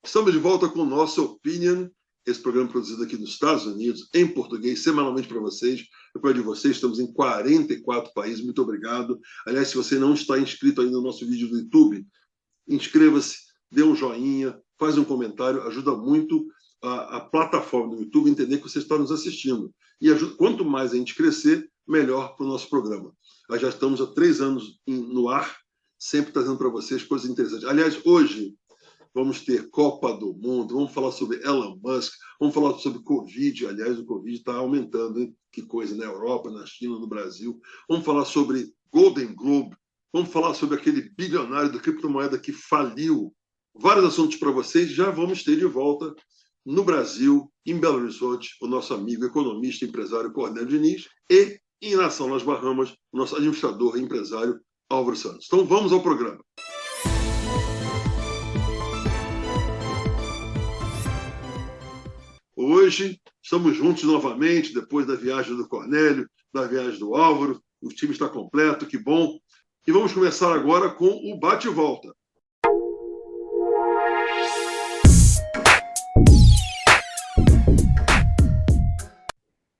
Estamos de volta com o nosso Opinion, esse programa produzido aqui nos Estados Unidos, em português, semanalmente para vocês. Depois de vocês, estamos em 44 países. Muito obrigado. Aliás, se você não está inscrito ainda no nosso vídeo do YouTube, inscreva-se, dê um joinha, faz um comentário, ajuda muito a plataforma do YouTube a entender que você está nos assistindo. E ajuda, quanto mais a gente crescer, melhor para o nosso programa. Nós já estamos há 3 anos no ar, sempre trazendo para vocês coisas interessantes. Aliás, hoje vamos ter Copa do Mundo, vamos falar sobre Elon Musk, vamos falar sobre Covid. Aliás, o Covid está aumentando, hein? Que coisa, na Europa, na China, no Brasil. Vamos falar sobre Golden Globe, vamos falar sobre aquele bilionário da criptomoeda que faliu. Vários assuntos para vocês. Já vamos ter de volta no Brasil, em Belo Horizonte, o nosso amigo economista e empresário Cornélio Diniz, e em Nassau, nas Bahamas, o nosso administrador e empresário Álvaro Santos. Então vamos ao programa. Hoje estamos juntos novamente, depois da viagem do Cornélio, da viagem do Álvaro. O time está completo, que bom. E vamos começar agora com o bate-volta.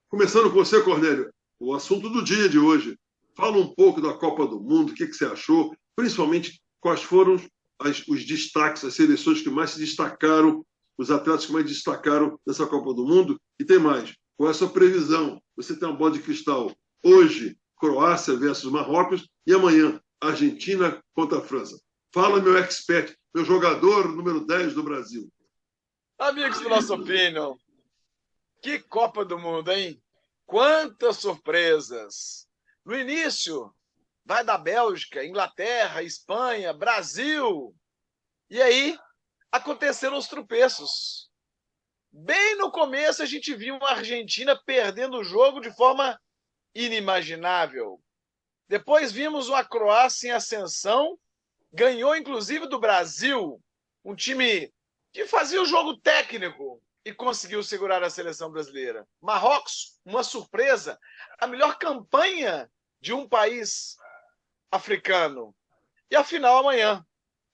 Começando com você, Cornélio, o assunto do dia de hoje. Fala um pouco da Copa do Mundo, o que você achou, principalmente quais foram os destaques, as seleções que mais se destacaram, os atletas que mais destacaram nessa Copa do Mundo. E tem mais, qual é a sua previsão? Você tem uma bola de cristal. Hoje, Croácia versus Marrocos e amanhã, Argentina contra a França. Fala, meu expert, meu jogador número 10 do Brasil. Amigos do nosso Opinion, que Copa do Mundo, hein? Quantas surpresas! No início, vai da Bélgica, Inglaterra, Espanha, Brasil. E aí, aconteceram os tropeços. Bem no começo, a gente viu a Argentina perdendo o jogo de forma inimaginável. Depois vimos uma Croácia em ascensão, ganhou inclusive do Brasil, um time que fazia o jogo técnico e conseguiu segurar a seleção brasileira. Marrocos, uma surpresa, a melhor campanha de um país africano. E a final amanhã,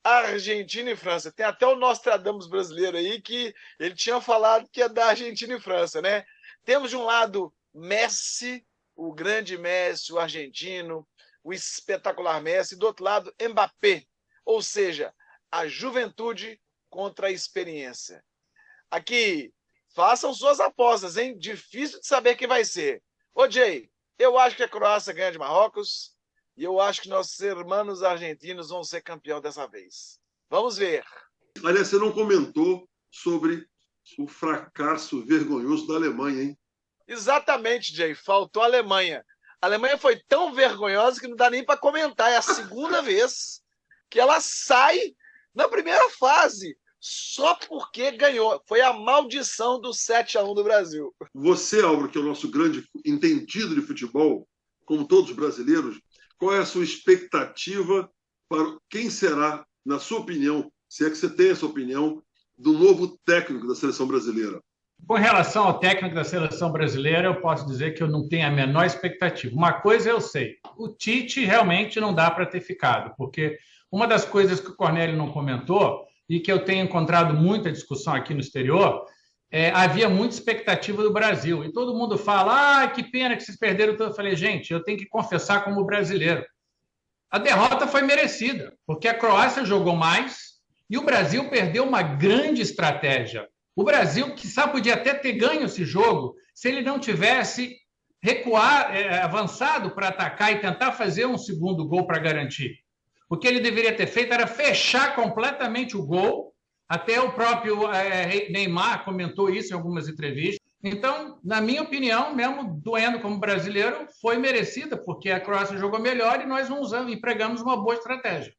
Argentina e França. Tem até o Nostradamus brasileiro aí que ele tinha falado que ia dar Argentina e França, né? Temos de um lado Messi, o grande Messi, o argentino, o espetacular Messi, e do outro lado Mbappé, ou seja, a juventude contra a experiência. Aqui, façam suas apostas, hein? Difícil de saber quem vai ser. Ô, Jay, eu acho que a Croácia ganha de Marrocos e eu acho que nossos irmãos argentinos vão ser campeão dessa vez. Vamos ver. Aliás, você não comentou sobre o fracasso vergonhoso da Alemanha, hein? Exatamente, Jay. Faltou a Alemanha. A Alemanha foi tão vergonhosa que não dá nem para comentar. É a segunda vez que ela sai na primeira fase, só porque ganhou. Foi a maldição do 7-1 do Brasil. Você, Álvaro, que é o nosso grande entendido de futebol, como todos os brasileiros, qual é a sua expectativa para quem será, na sua opinião, se é que você tem essa opinião, do novo técnico da seleção brasileira? Com relação ao técnico da seleção brasileira, eu posso dizer que eu não tenho a menor expectativa. Uma coisa eu sei, o Tite realmente não dá para ter ficado, porque uma das coisas que o Cornélio não comentou e que eu tenho encontrado muita discussão aqui no exterior, havia muita expectativa do Brasil. E todo mundo fala, que pena que vocês perderam. Eu falei, gente, eu tenho que confessar como brasileiro. A derrota foi merecida, porque a Croácia jogou mais e o Brasil perdeu uma grande estratégia. O Brasil, quizá, podia até ter ganho esse jogo se ele não tivesse avançado para atacar e tentar fazer um segundo gol para garantir. O que ele deveria ter feito era fechar completamente o gol. Até o próprio Neymar comentou isso em algumas entrevistas. Então, na minha opinião, mesmo doendo como brasileiro, foi merecida, porque a Croácia jogou melhor e nós empregamos uma boa estratégia.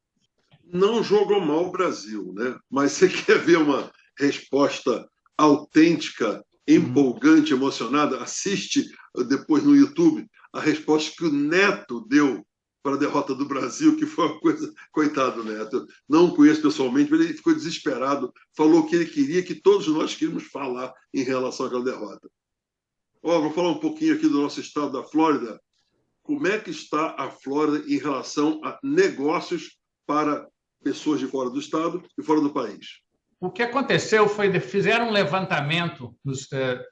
Não jogou mal o Brasil, né? Mas você quer ver uma resposta autêntica, empolgante, emocionada? Assiste depois no YouTube a resposta que o Neto deu para a derrota do Brasil, que foi uma coisa... Coitado do Neto, não o conheço pessoalmente, mas ele ficou desesperado, falou o que ele queria, que todos nós queríamos falar em relação àquela derrota. Vou falar um pouquinho aqui do nosso estado da Flórida. Como é que está a Flórida em relação a negócios para pessoas de fora do estado e fora do país? o que aconteceu foi fizeram um levantamento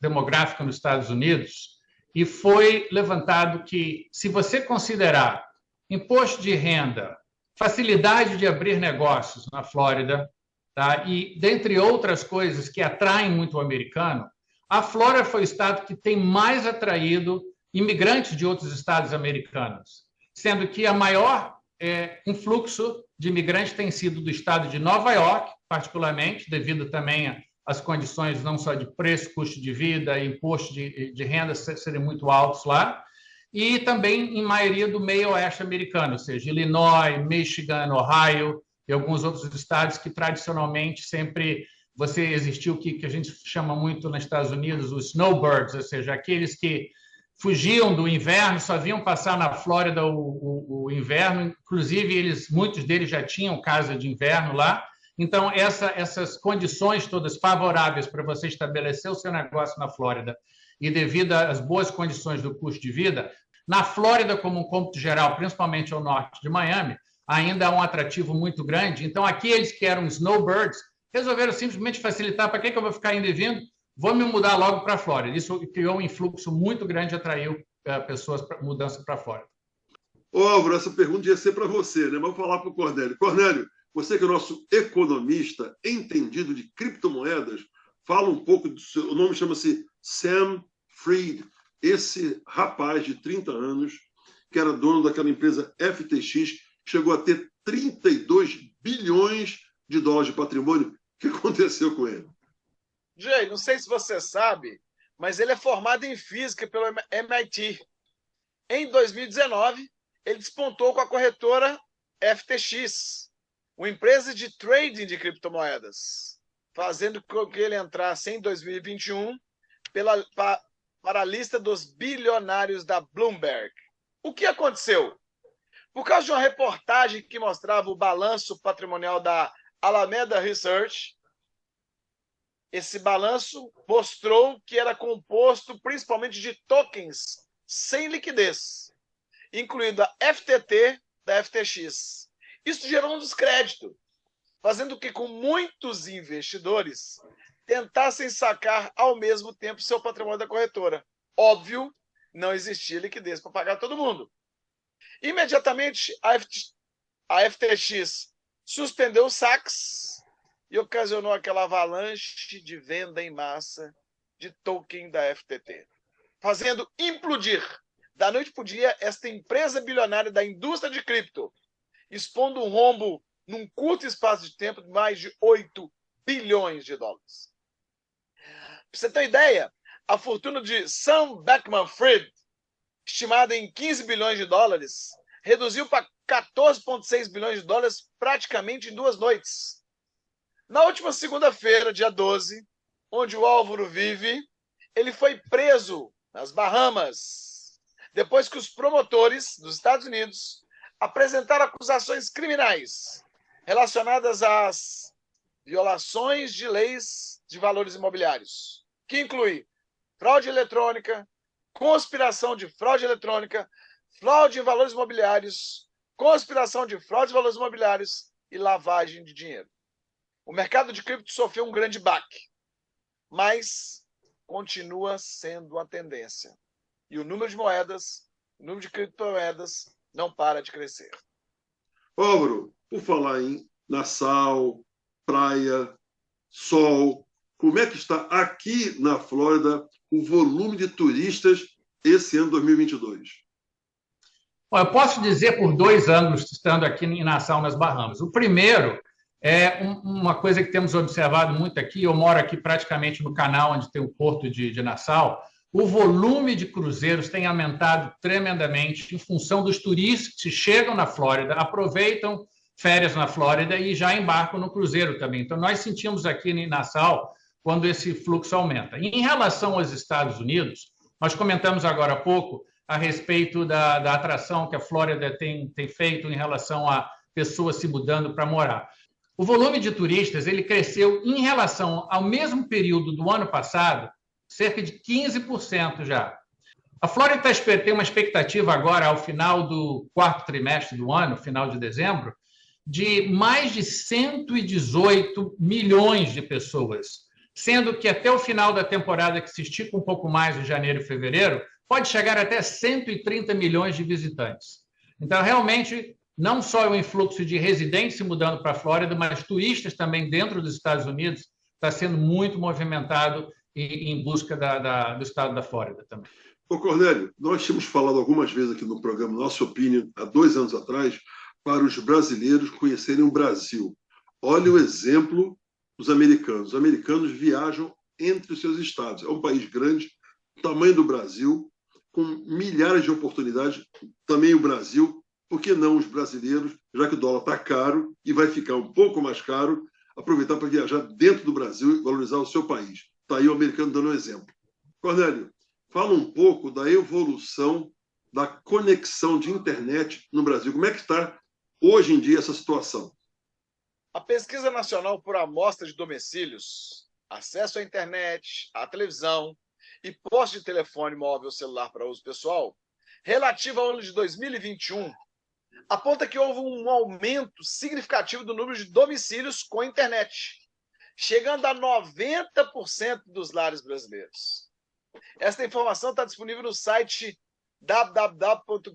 demográfico nos Estados Unidos e foi levantado que, se você considerar imposto de renda, facilidade de abrir negócios na Flórida, tá? E, dentre outras coisas que atraem muito o americano, a Flórida foi o estado que tem mais atraído imigrantes de outros estados americanos, sendo que a maior influxo de imigrantes tem sido do estado de Nova York, particularmente, devido também às condições não só de preço, custo de vida e imposto de renda serem muito altos lá, e também em maioria do meio oeste americano, ou seja, Illinois, Michigan, Ohio e alguns outros estados que tradicionalmente sempre existiu o que a gente chama muito nos Estados Unidos os snowbirds, ou seja, aqueles que fugiam do inverno, só vinham passar na Flórida o inverno, inclusive muitos deles já tinham casa de inverno lá. Então, essas condições todas favoráveis para você estabelecer o seu negócio na Flórida e devido às boas condições do custo de vida, na Flórida, como um cômputo geral, principalmente ao norte de Miami, ainda há um atrativo muito grande. Então, aqueles que eram snowbirds resolveram simplesmente facilitar. Para que eu vou ficar indo e vindo? Vou me mudar logo para a Flórida. Isso criou um influxo muito grande, atraiu pessoas para mudança para a Flórida. Ô, Álvaro, essa pergunta ia ser para você, né? Vamos falar para o Cornélio. Cornélio, você que é o nosso economista entendido de criptomoedas, fala um pouco do seu... O nome chama-se Sam Fried. Esse rapaz de 30 anos, que era dono daquela empresa FTX, chegou a ter 32 bilhões de dólares de patrimônio. O que aconteceu com ele? Jay, não sei se você sabe, mas ele é formado em física pelo MIT. Em 2019, ele despontou com a corretora FTX, uma empresa de trading de criptomoedas, fazendo com que ele entrasse em 2021 para a lista dos bilionários da Bloomberg. O que aconteceu? Por causa de uma reportagem que mostrava o balanço patrimonial da Alameda Research, esse balanço mostrou que era composto principalmente de tokens sem liquidez, incluindo a FTT da FTX. Isso gerou um descrédito, fazendo que com muitos investidores tentassem sacar ao mesmo tempo seu patrimônio da corretora. Óbvio, não existia liquidez para pagar todo mundo. Imediatamente, a FTX suspendeu os saques e ocasionou aquela avalanche de venda em massa de token da FTT, fazendo implodir, da noite para o dia, esta empresa bilionária da indústria de cripto, expondo um rombo num curto espaço de tempo de mais de 8 bilhões de dólares. Para você ter uma ideia, a fortuna de Sam Bankman-Fried, estimada em 15 bilhões de dólares, reduziu para 14,6 bilhões de dólares praticamente em 2 noites. Na última segunda-feira, dia 12, onde o Álvaro vive, ele foi preso nas Bahamas, depois que os promotores dos Estados Unidos apresentaram acusações criminais relacionadas às violações de leis de valores imobiliários, que inclui fraude eletrônica, conspiração de fraude eletrônica, fraude em valores imobiliários, conspiração de fraude em valores imobiliários e lavagem de dinheiro. O mercado de cripto sofreu um grande baque, mas continua sendo uma tendência. E o número de moedas, o número de criptomoedas não para de crescer. Álvaro, por falar em Nassau, praia, sol, como é que está aqui na Flórida o volume de turistas esse ano 2022? Bom, eu posso dizer por 2 anos estando aqui em Nassau, nas Bahamas. O primeiro é uma coisa que temos observado muito aqui. Eu moro aqui praticamente no canal onde tem o porto de Nassau. O volume de cruzeiros tem aumentado tremendamente em função dos turistas que chegam na Flórida, aproveitam férias na Flórida e já embarcam no cruzeiro também. Então, nós sentimos aqui em Nassau quando esse fluxo aumenta. E em relação aos Estados Unidos, nós comentamos agora há pouco a respeito da atração que a Flórida tem feito em relação a pessoas se mudando para morar. O volume de turistas ele cresceu em relação ao mesmo período do ano passado, cerca de 15% já. A Flórida tem uma expectativa agora, ao final do 4º trimestre do ano, final de dezembro, de mais de 118 milhões de pessoas, sendo que até o final da temporada, que se estica um pouco mais em janeiro e fevereiro, pode chegar até 130 milhões de visitantes. Então, realmente, não só o influxo de residentes se mudando para a Flórida, mas turistas também dentro dos Estados Unidos está sendo muito movimentado em busca do estado da Flórida também. Ô Cornélio, nós tínhamos falado algumas vezes aqui no programa Nossa Opinion, há 2 anos atrás, para os brasileiros conhecerem o Brasil. Olha o exemplo dos americanos. Os americanos viajam entre os seus estados. É um país grande, tamanho do Brasil, com milhares de oportunidades. Também o Brasil, por que não os brasileiros, já que o dólar está caro e vai ficar um pouco mais caro, aproveitar para viajar dentro do Brasil e valorizar o seu país. Está aí o americano dando um exemplo. Cornélio, fala um pouco da evolução da conexão de internet no Brasil. Como é que está hoje em dia essa situação? A Pesquisa Nacional por Amostra de Domicílios, acesso à internet, à televisão e posse de telefone móvel celular para uso pessoal, relativa ao ano de 2021, aponta que houve um aumento significativo do número de domicílios com internet, chegando a 90% dos lares brasileiros. Esta informação está disponível no site www.gov.br,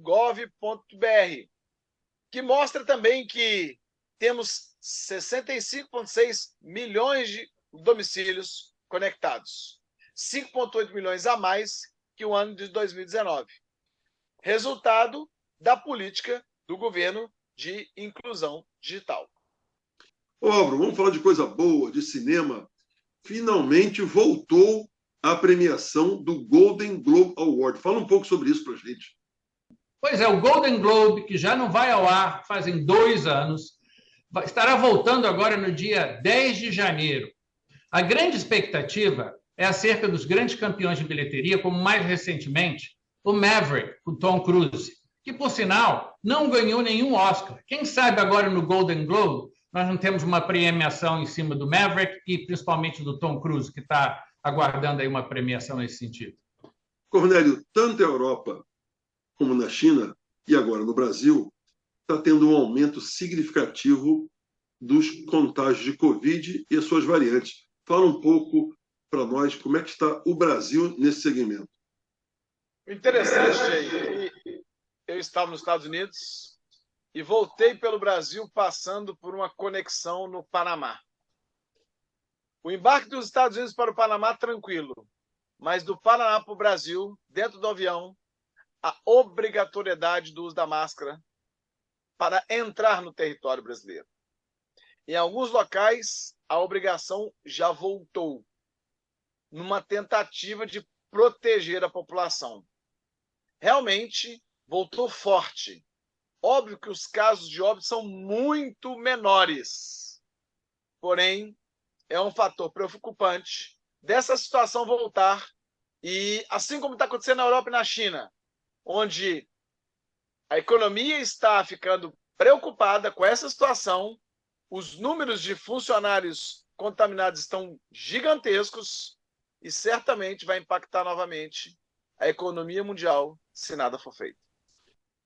que mostra também que temos 65,6 milhões de domicílios conectados, 5,8 milhões a mais que o ano de 2019. Resultado da política do governo de inclusão digital. Ô, Álvaro, vamos falar de coisa boa, de cinema. Finalmente voltou a premiação do Golden Globe Award. Fala um pouco sobre isso para a gente. Pois é, o Golden Globe, que já não vai ao ar fazem 2 anos, estará voltando agora no dia 10 de janeiro. A grande expectativa é acerca dos grandes campeões de bilheteria, como mais recentemente o Maverick, com Tom Cruise, que, por sinal, não ganhou nenhum Oscar. Quem sabe agora no Golden Globe nós não temos uma premiação em cima do Maverick e principalmente do Tom Cruise, que está aguardando aí uma premiação nesse sentido. Cornélio, tanto a Europa como na China e agora no Brasil, está tendo um aumento significativo dos contágios de Covid e as suas variantes. Fala um pouco para nós como é que está o Brasil nesse segmento. O interessante é que eu estava nos Estados Unidos e voltei pelo Brasil passando por uma conexão no Panamá. O embarque dos Estados Unidos para o Panamá, tranquilo, mas do Panamá para o Brasil, dentro do avião, a obrigatoriedade do uso da máscara para entrar no território brasileiro. Em alguns locais, a obrigação já voltou, numa tentativa de proteger a população. Realmente, voltou forte. Óbvio que os casos de óbito são muito menores, porém, é um fator preocupante dessa situação voltar, e assim como está acontecendo na Europa e na China, onde a economia está ficando preocupada com essa situação, os números de funcionários contaminados estão gigantescos e certamente vai impactar novamente a economia mundial se nada for feito.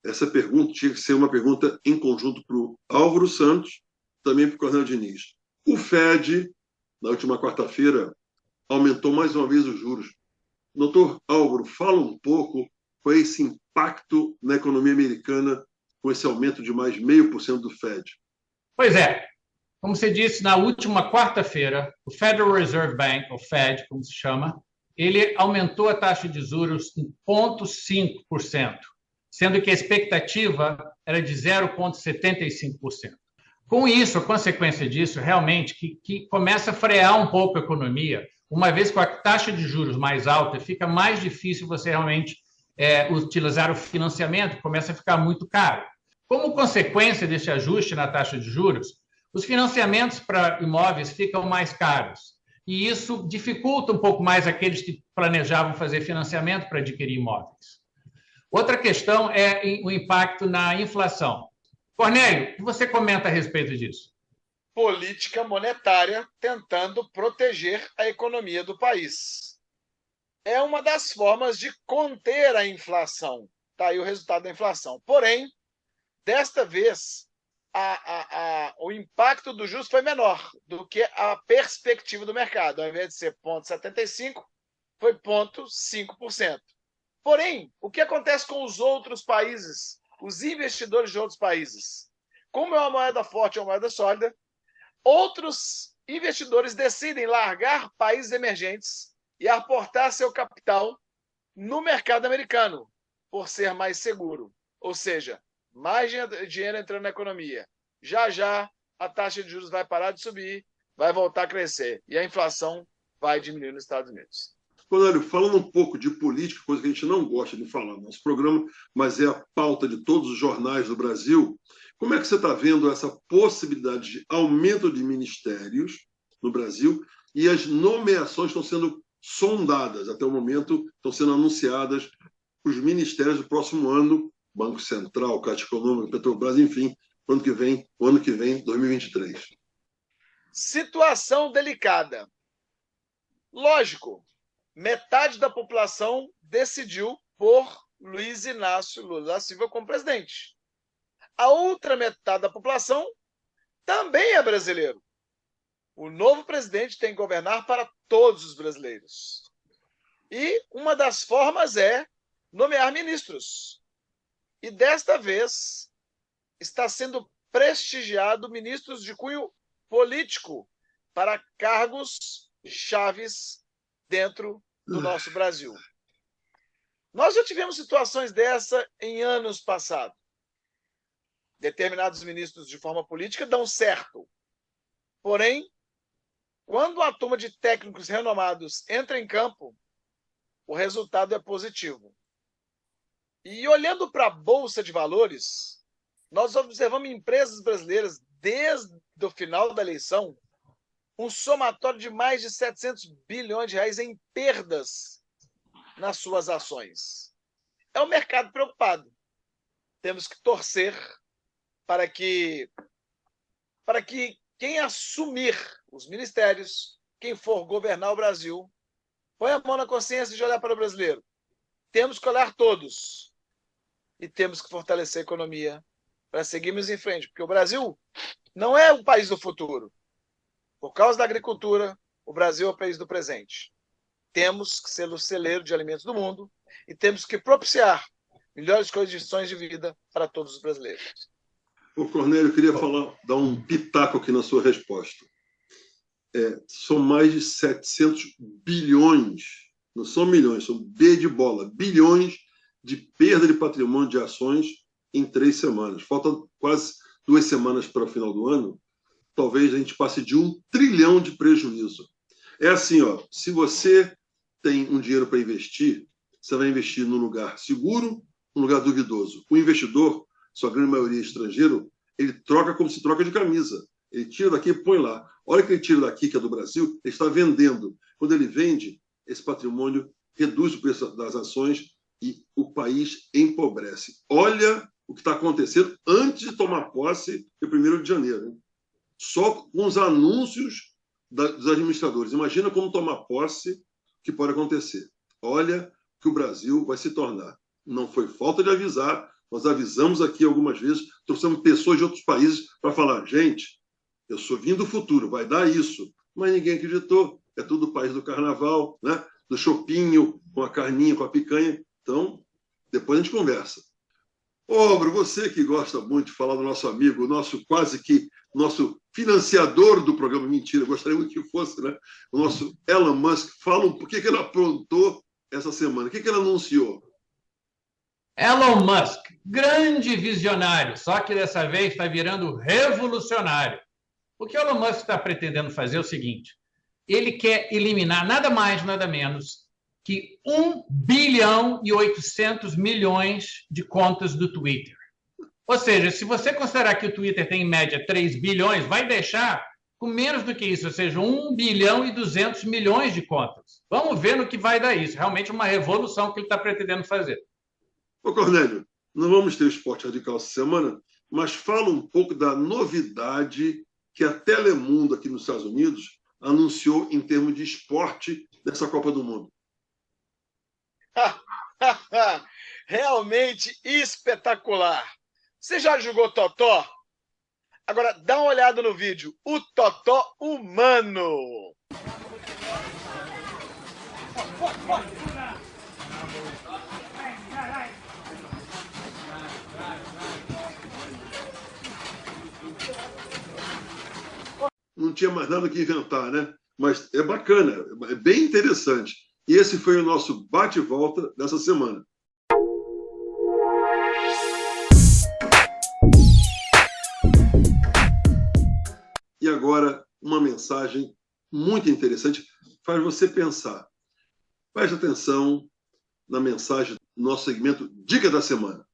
Essa pergunta tinha que ser uma pergunta em conjunto para o Álvaro Santos, também para o Cornélio Diniz. O Fed, na última quarta-feira, aumentou mais uma vez os juros. Doutor Álvaro, fala um pouco qual é esse impacto na economia americana com esse aumento de mais 0,5% do Fed. Pois é, como você disse, na última quarta-feira, o Federal Reserve Bank, ou Fed, como se chama, ele aumentou a taxa de juros em 0,5%, sendo que a expectativa era de 0,75%. Com isso, a consequência disso, realmente, que começa a frear um pouco a economia, uma vez com a taxa de juros mais alta, fica mais difícil você realmente utilizar o financiamento, começa a ficar muito caro. Como consequência desse ajuste na taxa de juros, os financiamentos para imóveis ficam mais caros. E isso dificulta um pouco mais aqueles que planejavam fazer financiamento para adquirir imóveis. Outra questão é o impacto na inflação. Cornélio, o que você comenta a respeito disso? Política monetária tentando proteger a economia do país. É uma das formas de conter a inflação. Está aí o resultado da inflação. Porém, desta vez, o impacto do juros foi menor do que a perspectiva do mercado. Ao invés de ser 0,75, foi 0,5%. Porém, o que acontece com os outros países, os investidores de outros países? Como é uma moeda forte, uma moeda sólida, outros investidores decidem largar países emergentes e aportar seu capital no mercado americano, por ser mais seguro. Ou seja, mais dinheiro entrando na economia. Já a taxa de juros vai parar de subir, vai voltar a crescer e a inflação vai diminuir nos Estados Unidos. Cornélio, falando um pouco de política, coisa que a gente não gosta de falar no nosso programa, mas é a pauta de todos os jornais do Brasil, como é que você está vendo essa possibilidade de aumento de ministérios no Brasil e as nomeações estão sendo sondadas até o momento, estão sendo anunciadas os ministérios do próximo ano, Banco Central, Caixa Econômica, Petrobras, enfim, o ano que vem, 2023. Situação delicada. Lógico, metade da população decidiu por Luiz Inácio Lula da Silva como presidente. A outra metade da população também é brasileiro. O novo presidente tem que governar para todos os brasileiros. E uma das formas é nomear ministros. E desta vez está sendo prestigiado ministros de cunho político para cargos chaves dentro do nosso Brasil. Nós já tivemos situações dessa em anos passados. Determinados ministros de forma política dão certo. Porém, quando a turma de técnicos renomados entra em campo, o resultado é positivo. E olhando para a Bolsa de Valores, nós observamos empresas brasileiras, desde o final da eleição, um somatório de mais de 700 bilhões de reais em perdas nas suas ações. É o mercado preocupado. Temos que torcer para que quem assumir os ministérios, quem for governar o Brasil, põe a mão na consciência de olhar para o brasileiro. Temos que olhar todos. E temos que fortalecer a economia para seguirmos em frente. Porque o Brasil não é o país do futuro. Por causa da agricultura, o Brasil é o país do presente. Temos que ser o celeiro de alimentos do mundo e temos que propiciar melhores condições de vida para todos os brasileiros. Ô, Cornélio, eu queria dar um pitaco aqui na sua resposta. São mais de 700 bilhões, não são milhões, são B de bola, bilhões de perda de patrimônio de ações em 3 semanas. Faltam quase 2 semanas para o final do ano. Talvez a gente passe de 1 trilhão de prejuízo. É assim, ó, se você tem um dinheiro para investir, você vai investir num lugar seguro, num lugar duvidoso. O investidor, sua grande maioria estrangeiro, ele troca como se troca de camisa. Ele tira daqui e põe lá. A hora que ele tira daqui, que é do Brasil, ele está vendendo. Quando ele vende, esse patrimônio reduz o preço das ações e o país empobrece. Olha o que está acontecendo antes de tomar posse, no 1º de janeiro. Hein? Só com os anúncios dos administradores. Imagina como tomar posse que pode acontecer. Olha que o Brasil vai se tornar. Não foi falta de avisar, nós avisamos aqui algumas vezes, trouxemos pessoas de outros países para falar, gente, eu sou vindo do futuro, vai dar isso. Mas ninguém acreditou. É tudo o país do carnaval, né? Do chopinho, com a carninha, com a picanha. Então, depois a gente conversa. Ô, Bruno, você que gosta muito de falar do nosso amigo, nosso financiador do programa, mentira, gostaria muito que fosse, né? O nosso Elon Musk. Fala um pouco o que ele aprontou essa semana, o que ele anunciou. Elon Musk, grande visionário, só que dessa vez está virando revolucionário. O que Elon Musk está pretendendo fazer é o seguinte, ele quer eliminar nada mais, nada menos que 1 bilhão e 800 milhões de contas do Twitter. Ou seja, se você considerar que o Twitter tem em média 3 bilhões, vai deixar com menos do que isso, ou seja, 1 bilhão e 200 milhões de contas. Vamos ver no que vai dar isso. Realmente uma revolução que ele está pretendendo fazer. Ô, Cornélio, não vamos ter o esporte radical essa semana, mas fala um pouco da novidade que a Telemundo aqui nos Estados Unidos anunciou em termos de esporte dessa Copa do Mundo. Realmente espetacular. Você já jogou totó? Agora, dá uma olhada no vídeo. O Totó humano. Não tinha mais nada que inventar, né? Mas é bacana, é bem interessante. E esse foi o nosso bate-volta dessa semana. E agora, uma mensagem muito interessante, faz você pensar. Preste atenção na mensagem do nosso segmento Dica da Semana.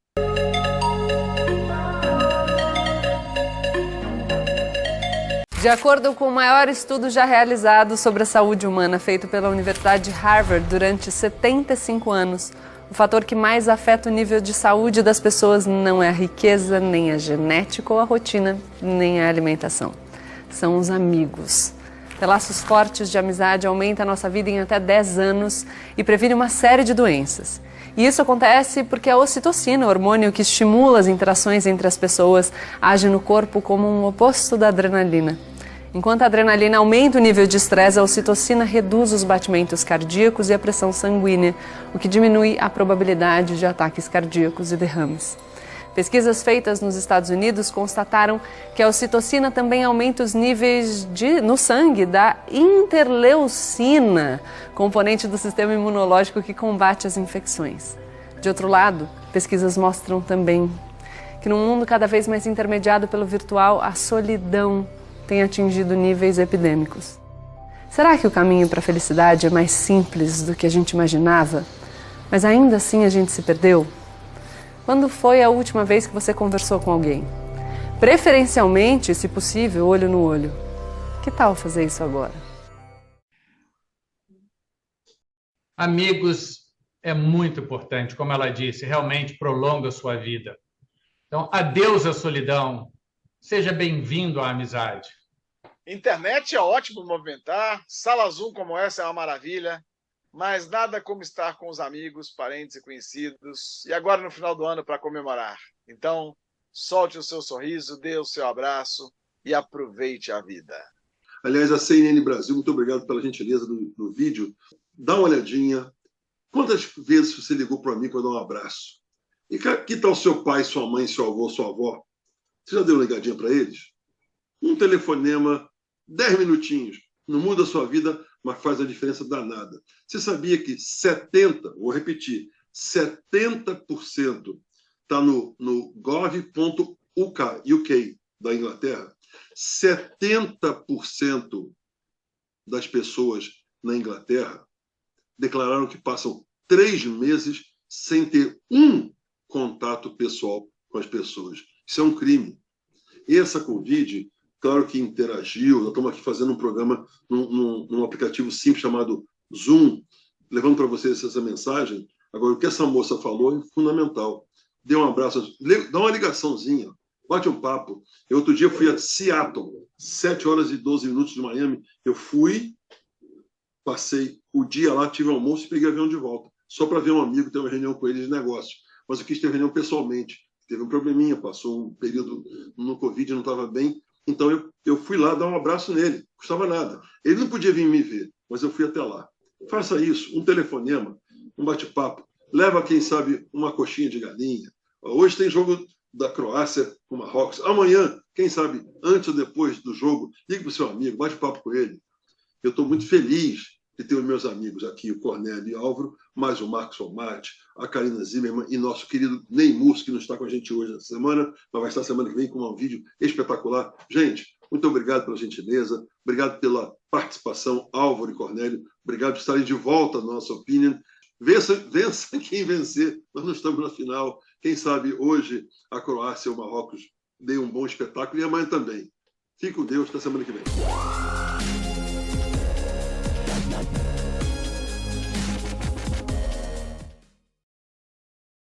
De acordo com o maior estudo já realizado sobre a saúde humana, feito pela Universidade de Harvard durante 75 anos, o fator que mais afeta o nível de saúde das pessoas não é a riqueza, nem a genética ou a rotina, nem a alimentação. São os amigos. Ter laços fortes de amizade aumenta a nossa vida em até 10 anos e previne uma série de doenças. E isso acontece porque a ocitocina, o hormônio que estimula as interações entre as pessoas, age no corpo como um oposto da adrenalina. Enquanto a adrenalina aumenta o nível de estresse, a ocitocina reduz os batimentos cardíacos e a pressão sanguínea, o que diminui a probabilidade de ataques cardíacos e derrames. Pesquisas feitas nos Estados Unidos constataram que a ocitocina também aumenta os níveis no sangue da interleucina, componente do sistema imunológico que combate as infecções. De outro lado, pesquisas mostram também que num mundo cada vez mais intermediado pelo virtual, a solidão tem atingido níveis epidêmicos. Será que o caminho para a felicidade é mais simples do que a gente imaginava? Mas ainda assim a gente se perdeu? Quando foi a última vez que você conversou com alguém? Preferencialmente, se possível, olho no olho. Que tal fazer isso agora? Amigos é muito importante, como ela disse, realmente prolonga a sua vida. Então, adeus à solidão. Seja bem-vindo à amizade. Internet é ótimo movimentar, sala Zoom como essa é uma maravilha, mas nada como estar com os amigos, parentes e conhecidos, e agora no final do ano para comemorar. Então, solte o seu sorriso, dê o seu abraço e aproveite a vida. Aliás, a CNN Brasil, muito obrigado pela gentileza do vídeo. Dá uma olhadinha. Quantas vezes você ligou para mim para dar um abraço? E que tal seu pai, sua mãe, seu avô, sua avó? Você já deu uma ligadinha para eles? Um telefonema, 10 minutinhos. Não muda a sua vida, mas faz a diferença danada. Você sabia que 70%, vou repetir, 70% está no gov.uk da Inglaterra. 70% das pessoas na Inglaterra declararam que passam 3 meses sem ter um contato pessoal com as pessoas. Isso é um crime. E essa Covid, claro que interagiu, nós estamos aqui fazendo um programa num aplicativo simples chamado Zoom, levando para vocês essa mensagem. Agora, o que essa moça falou é fundamental. Dê um abraço, dá uma ligaçãozinha, bate um papo. Eu, outro dia, fui a Seattle, 7 horas e 12 minutos de Miami. Eu fui, passei o dia lá, tive almoço e peguei avião de volta, só para ver um amigo, ter uma reunião com ele de negócio. Mas eu quis ter reunião pessoalmente. Teve um probleminha, passou um período no Covid, não estava bem. Então eu fui lá dar um abraço nele, não custava nada. Ele não podia vir me ver, mas eu fui até lá. Faça isso, um telefonema, um bate-papo. Leva, quem sabe, uma coxinha de galinha. Hoje tem jogo da Croácia com o Marrocos. Amanhã, quem sabe, antes ou depois do jogo, ligue para o seu amigo, bate-papo com ele. Eu estou muito feliz de ter os meus amigos aqui, o Cornélio e Álvaro, mais o Marcos Almaty, a Karina Zimmermann e nosso querido Ney Múcio, que não está com a gente hoje essa semana, mas vai estar semana que vem com um vídeo espetacular. Gente, muito obrigado pela gentileza, obrigado pela participação, Álvaro e Cornélio, obrigado por estarem de volta na nossa Opinion. Vença quem vencer, nós não estamos na final. Quem sabe hoje a Croácia e o Marrocos deem um bom espetáculo e amanhã também. Fique com Deus, até semana que vem.